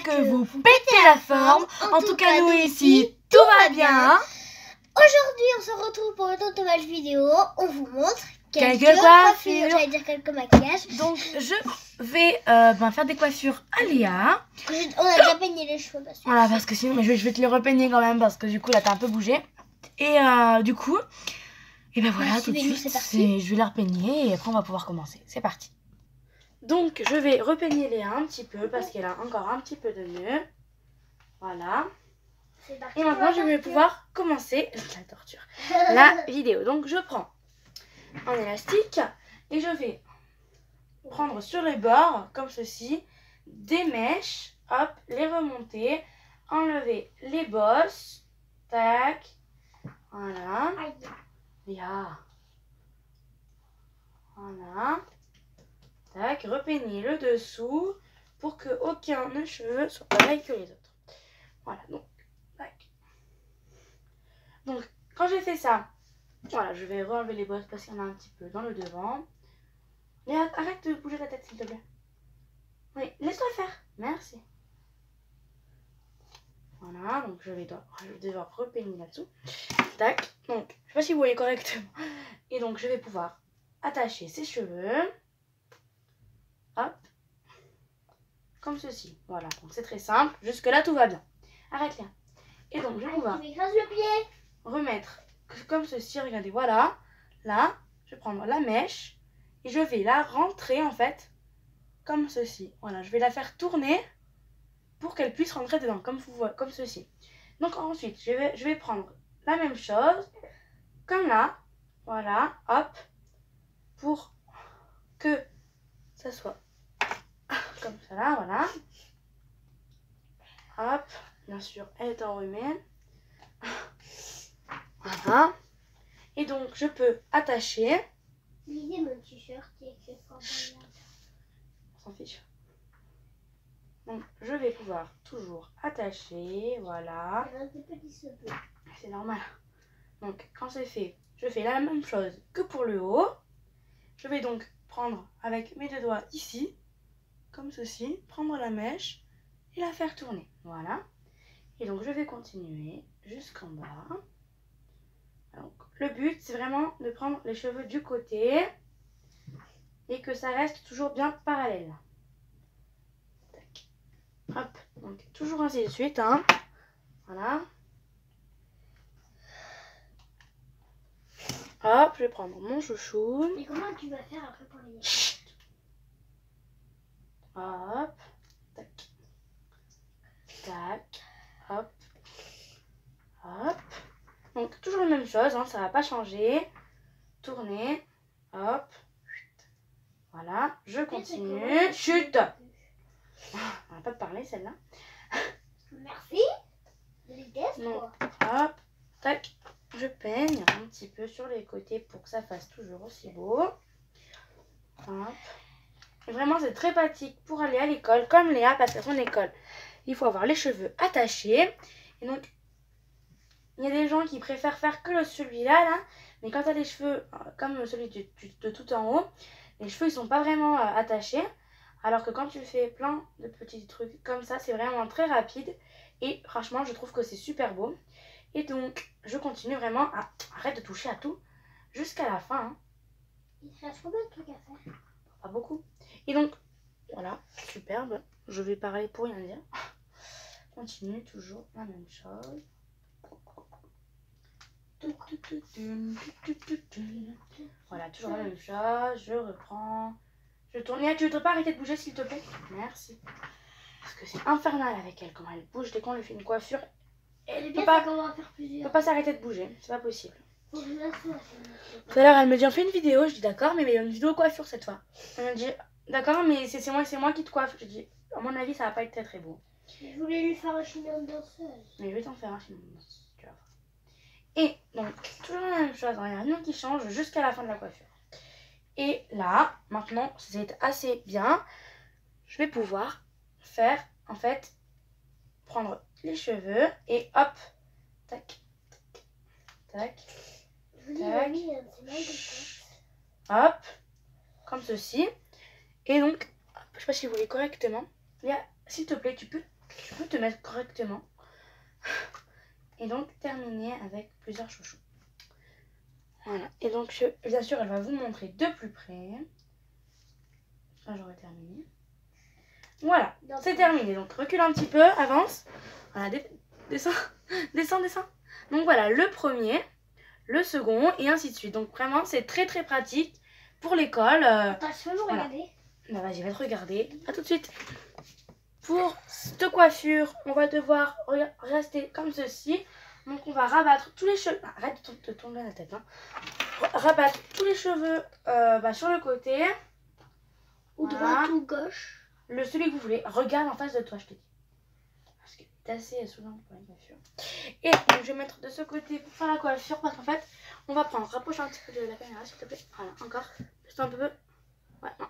que vous pétez la forme. En tout cas, nous ici, tout va bien. Aujourd'hui, on se retrouve pour une autre nouvelle vidéo. On vous montre quelques coiffures. J'allais dire quelques maquillages. Donc, je vais faire des coiffures à Léa. On a déjà peigné les cheveux. Voilà, parce que sinon, mais je vais te les repeigner quand même, parce que du coup, là, t'as un peu bougé. Et du coup, et ben voilà, tout de suite, je vais la repeigner et après, on va pouvoir commencer. C'est parti. Donc, je vais repeigner Léa un petit peu, parce qu'elle a encore un petit peu de nœuds. Voilà. Et maintenant, je vais pouvoir commencer la torture, la vidéo. Donc, je prends un élastique et je vais prendre sur les bords, comme ceci, des mèches, hop, les remonter, enlever les bosses, tac, voilà, Léa, voilà, tac, repeigner le dessous pour que aucun de cheveux soit pareil que les autres. Voilà, donc, tac. Donc, quand j'ai fait ça, voilà, je vais enlever les bosses parce qu'il y en a un petit peu dans le devant. Mais arrête de bouger la tête, s'il te plaît. Oui, laisse-toi faire. Merci. Voilà, donc je vais devoir repeigner là-dessous. Tac. Donc, je sais pas si vous voyez correctement. Et donc, je vais pouvoir attacher ses cheveux. Hop. Comme ceci. Voilà, donc c'est très simple. Jusque-là, tout va bien. Arrête, Léa. Et donc, je vais pouvoir remettre comme ceci. Regardez, voilà. Là, je vais prendre la mèche. Et je vais la rentrer en fait comme ceci. Voilà, je vais la faire tourner pour qu'elle puisse rentrer dedans, comme vous voyez, comme ceci. Donc ensuite, je vais prendre la même chose, comme là. Voilà, hop, pour que ça soit comme ça là, voilà. Hop, bien sûr, elle est enrhumée. Voilà. Et donc, je peux attacher. Lisez mon t-shirt qui est écrit Fort Boyard. On s'en fiche. Donc, je vais pouvoir toujours attacher, voilà. C'est normal. Donc, quand c'est fait, je fais la même chose que pour le haut. Je vais donc prendre avec mes deux doigts ici, comme ceci, prendre la mèche et la faire tourner. Voilà. Et donc, je vais continuer jusqu'en bas. Donc, le but, c'est vraiment de prendre les cheveux du côté et que ça reste toujours bien parallèle. Tac. Hop, donc toujours ainsi de suite, hein. Voilà. Hop, je vais prendre mon chouchou. Et comment tu vas faire après pour les Hop, tac, tac, hop, hop. Donc toujours la même chose, hein, ça va pas changer. Tourner, hop, voilà, je continue. Chut. On va pas te parler celle-là. Merci. Donc, hop, tac, je peigne un petit peu sur les côtés pour que ça fasse toujours aussi beau. Hop. Et vraiment, c'est très pratique pour aller à l'école, comme Léa passe à son école. Il faut avoir les cheveux attachés. Et donc, il y a des gens qui préfèrent faire que celui-là, là. Mais quand tu as les cheveux comme celui de tout en haut, les cheveux, ils sont pas vraiment attachés. Alors que quand tu fais plein de petits trucs comme ça, c'est vraiment très rapide. Et franchement, je trouve que c'est super beau. Et donc, je continue vraiment à... Arrête de toucher à tout jusqu'à la fin. Hein. Il te reste combien de trucs à faire? Pas beaucoup. Et donc, voilà, superbe. Je vais parler pour rien dire. Continue toujours la même chose. Voilà, toujours la même chose. Je reprends. Je tourne. Léa, tu ne veux pas arrêter de bouger, s'il te plaît? Merci. Parce que c'est infernal avec elle, comment elle bouge dès qu'on lui fait une coiffure. Elle ne peut pas s'arrêter de bouger, c'est pas possible. Tout à l'heure, elle me dit on fait une vidéo. Je dis d'accord, mais une vidéo coiffure cette fois. Elle me dit d'accord, mais c'est moi qui te coiffe. Je dis à mon avis, ça va pas être très très beau. Je voulais lui faire un chignon de danseuse. Mais je vais t'en faire un chignon de danseuse, tu vas voir. Et donc, toujours la même chose, il n'y a rien qui change jusqu'à la fin de la coiffure. Et là, maintenant, c'est assez bien. Je vais pouvoir faire, en fait, prendre les cheveux et hop, tac, tac, tac, hop, comme ceci. Et donc, hop, je sais pas si vous voyez correctement. Léa, s'il te plaît, tu peux tu peux te mettre correctement. Et donc terminer avec plusieurs chouchous. Voilà. Et donc bien sûr elle va vous montrer de plus près. Là j'aurais terminé. Voilà, c'est terminé. Donc recule un petit peu, avance. Voilà, descends, descends, descends. Donc voilà, le premier, le second et ainsi de suite. Donc vraiment c'est très très pratique pour l'école. Attends, tu peux me regarder? Bah vas-y, va te regarder. A tout de suite. Pour cette coiffure, on va devoir rester comme ceci. Donc on va rabattre tous les cheveux. Arrête de tomber la tête. Hein. Rabattre tous les cheveux sur le côté. Ou droite ou gauche. Celui que vous voulez. Regarde en face de toi, je te dis. Parce qu'il est assez souvent pour la coiffure. Et donc, je vais mettre de ce côté pour faire la coiffure. Parce qu'en fait, on va prendre. Rapproche un petit peu de la caméra, s'il te plaît. Voilà, encore. Juste un peu. Ouais, non.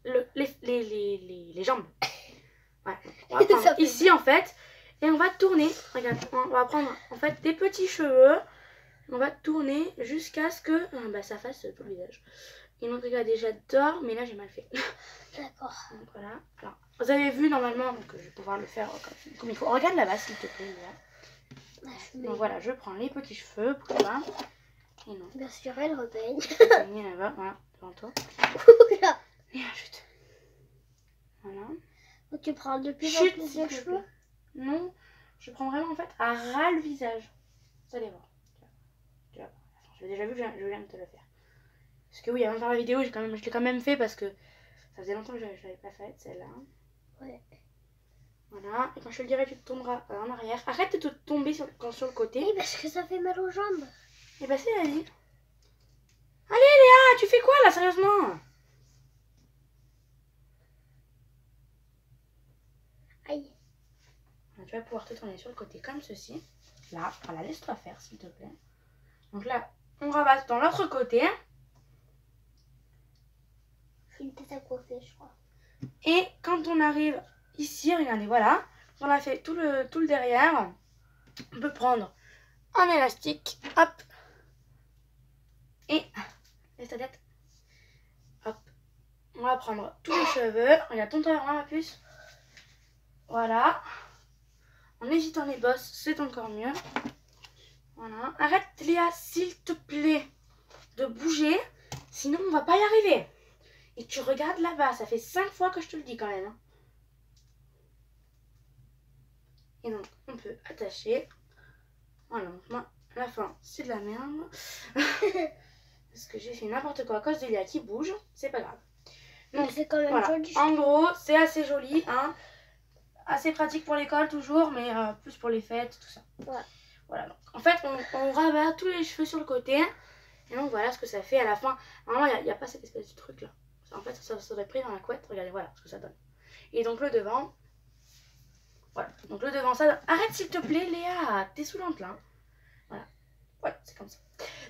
Là. Les jambes. Ouais. On va prendre ici en fait. Et on va tourner. Regarde, on va prendre en fait des petits cheveux. On va tourner jusqu'à ce que ça fasse tout le visage. Et donc regardez, j'adore, mais là j'ai mal fait. D'accord. Donc voilà. Alors, vous avez vu normalement, donc je vais pouvoir le faire comme il faut. Regarde là-bas s'il te plaît. Là. Donc voilà, je prends les petits cheveux pour toi. Et non. Bien sûr, elle repeigne. Là-bas, voilà, devant toi. Oula. Et chute. Voilà. Donc tu prends de plus en plus de cheveux? Non, je prends vraiment en fait à ras le visage. Vous allez voir. Tu vas voir. Je l'ai déjà vu, je viens de te le faire. Parce que oui, avant de faire la vidéo, je l'ai quand même fait parce que ça faisait longtemps que je l'avais pas faite, celle-là. Ouais. Voilà, et quand je te le dirai, tu te tomberas en arrière. Arrête de te tomber sur le côté. Oui, parce que ça fait mal aux jambes. Et bah c'est la vie. Allez Léa, tu fais quoi là, sérieusement? Aïe. Tu vas pouvoir te tourner sur le côté comme ceci. Là, voilà, laisse-toi faire s'il te plaît. Donc là, on rabatte dans l'autre côté. J'ai une tête à coiffer, je crois. Et quand on arrive ici, regardez, voilà. On a fait tout le derrière. On peut prendre un élastique. Hop. Et laisse ta tête. Hop. On va prendre tous les cheveux. Regarde, tourne-toi vers moi, ma puce. Voilà. En évitant les bosses, c'est encore mieux. Voilà. Arrête, Léa, s'il te plaît, de bouger. Sinon, on va pas y arriver. Et tu regardes là-bas. Ça fait 5 fois que je te le dis quand même. Hein. Et donc, on peut attacher. Voilà. Moi, la fin, c'est de la merde. Parce que j'ai fait n'importe quoi à cause de Léa qui bouge. C'est pas grave. Donc, c'est quand même voilà. joli. En gros, c'est assez joli. Hein. Assez pratique pour l'école toujours, mais plus pour les fêtes, tout ça. Ouais. Voilà. Donc, en fait, on rabat tous les cheveux sur le côté. Et donc, voilà ce que ça fait à la fin. Normalement, il n'y a pas cette espèce de truc là. En fait, ça doit être pris dans la couette. Regardez, voilà ce que ça donne. Et donc, le devant. Voilà. Donc, le devant, ça donne. Arrête, s'il te plaît, Léa. T'es saoulante là. Voilà. Voilà, c'est comme ça.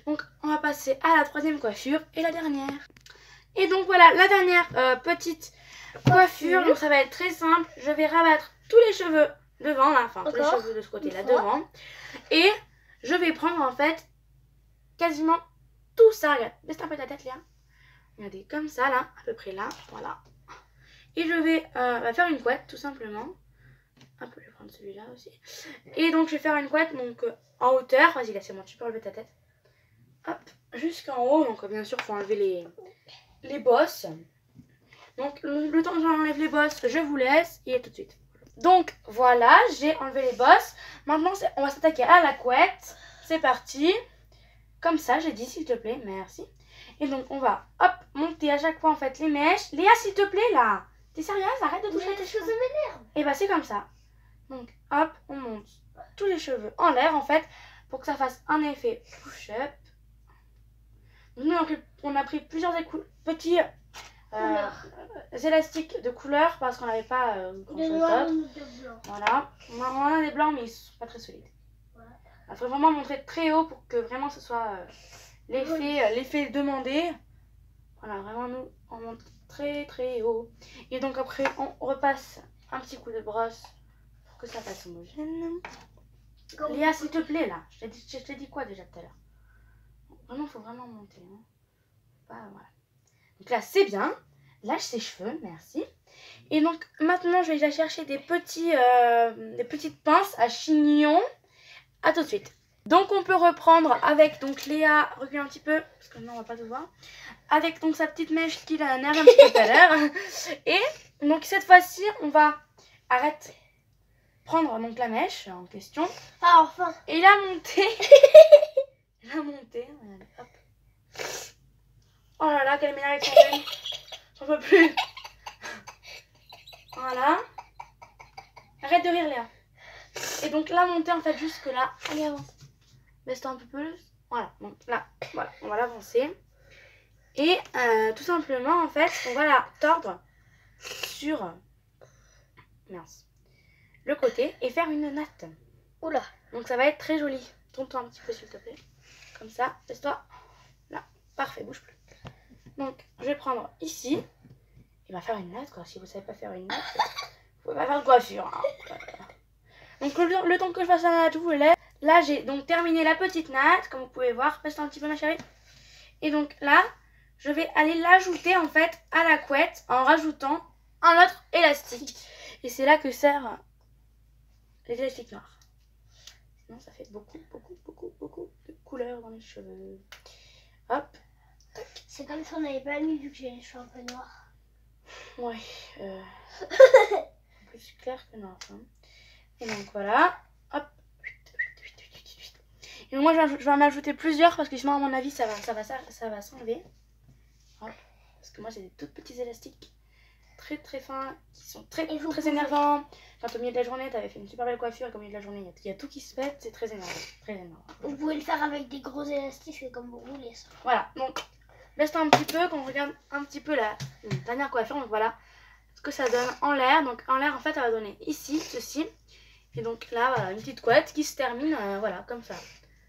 Donc, on va passer à la troisième coiffure et la dernière. Et donc, voilà, la dernière petite coiffure. Donc, ça va être très simple. Je vais rabattre tous les cheveux devant, là. Enfin, tous les cheveux de ce côté-là, devant. Et je vais prendre, en fait, quasiment tout ça. Regarde, baisse un peu ta tête, Léa. Regardez, comme ça, là, à peu près là. Voilà. Et je vais faire une couette, tout simplement. Hop, je vais prendre celui-là aussi. Et donc, je vais faire une couette, donc, en hauteur. Vas-y, laissez-moi, tu peux enlever ta tête. Hop, jusqu'en haut. Donc, bien sûr, il faut enlever les bosses. Donc, le temps que j'enlève les bosses, je vous laisse. Et tout de suite. Donc, voilà, j'ai enlevé les bosses. Maintenant, on va s'attaquer à la couette. C'est parti. Comme ça, j'ai dit, s'il te plaît. Merci. Et donc, on va, hop, monter à chaque fois, en fait, les mèches. Léa, s'il te plaît, là. T'es sérieuse? Arrête de toucher tes cheveux. Et bah, c'est comme ça. Donc, hop, on monte tous les cheveux en l'air, en fait, pour que ça fasse un effet push-up. Nous, on a pris plusieurs petits élastiques de couleur parce qu'on n'avait pas grand-chose d'autre. Voilà. On en a des blancs, mais ils sont pas très solides. Il faut vraiment montrer très haut pour que vraiment ce soit l'effet demandé. Voilà, vraiment, nous, on monte très très haut. Et donc après, on repasse un petit coup de brosse pour que ça fasse homogène. Léa, s'il te plaît, là. Je t'ai dit quoi déjà tout à l'heure? Vraiment, il faut vraiment monter. Hein. Voilà. Donc là, c'est bien. lâche ses cheveux, merci. Et donc maintenant je vais déjà chercher des petites pinces à chignon. À tout de suite. Donc on peut reprendre avec donc Léa, recule un petit peu parce que non on va pas te voir. Avec donc sa petite mèche qu'il a énervé un petit peu tout à l'heure. Et donc cette fois-ci on va prendre donc la mèche en question. Ah, enfin. Et la monter. La monter. Hop. Oh là là, quelle m'énerve avec son gel. J'en peux plus. Voilà. Arrête de rire Léa. Et donc la monter en fait jusque là. Allez avance. Baisse-toi un peu plus. Voilà. Donc là, voilà, on va l'avancer. Et tout simplement en fait, on va la tordre sur le côté et faire une natte. Oula. Donc ça va être très joli. Tourne-toi un petit peu s'il te plaît. Comme ça, laisse-toi. Là, parfait, bouge plus. Donc je vais prendre ici. Et va faire une natte quoi. Si vous savez pas faire une natte, vous pouvez pas faire de coiffure. Hein. Donc le temps que je fasse la natte, je vous laisse. Là j'ai donc terminé la petite natte, comme vous pouvez voir. Reste un petit peu ma chérie. Et donc là, je vais aller l'ajouter en fait à la couette en rajoutant un autre élastique. Et c'est là que sert les élastiques noirs. Sinon ça fait beaucoup de couleurs dans les cheveux. Hop. C'est comme si on n'avait pas mis vu que j'ai les cheveux un peu noirs. Ouais. Plus clair que noir. Hein. Et donc voilà. Hop. Et moi je vais en ajouter plusieurs parce que sinon à mon avis ça va s'enlever. Parce que moi j'ai des tout petits élastiques très fins qui sont très énervants. Quand au milieu de la journée t'avais fait une super belle coiffure et qu'au milieu de la journée il y a tout qui se pète, c'est très énervant. Vous pouvez le faire avec des gros élastiques, c'est comme vous voulez ça. Voilà, donc laisse-toi un petit peu, qu'on regarde un petit peu la dernière coiffure. Donc voilà ce que ça donne en l'air. Donc en l'air en fait ça va donner ici, ceci. Et donc là voilà une petite couette qui se termine voilà comme ça.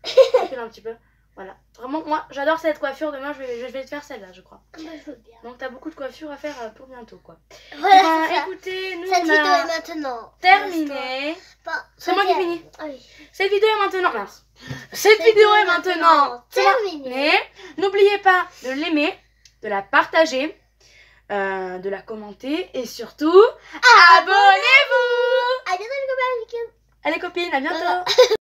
Un petit peu. Voilà, vraiment moi j'adore cette coiffure. Demain je vais te faire celle-là je crois. Moi je veux bien. Donc t'as beaucoup de coiffure à faire pour bientôt quoi. Voilà, Ben, écoutez, nous cette on vidéo a est maintenant terminé. C'est moi qui finis. Ah oui. Cette vidéo est maintenant. Mince. Cette vidéo est maintenant terminée. N'oubliez pas de l'aimer, de la partager, de la commenter et surtout abonnez-vous. À bientôt les copains. Allez copines, à bientôt.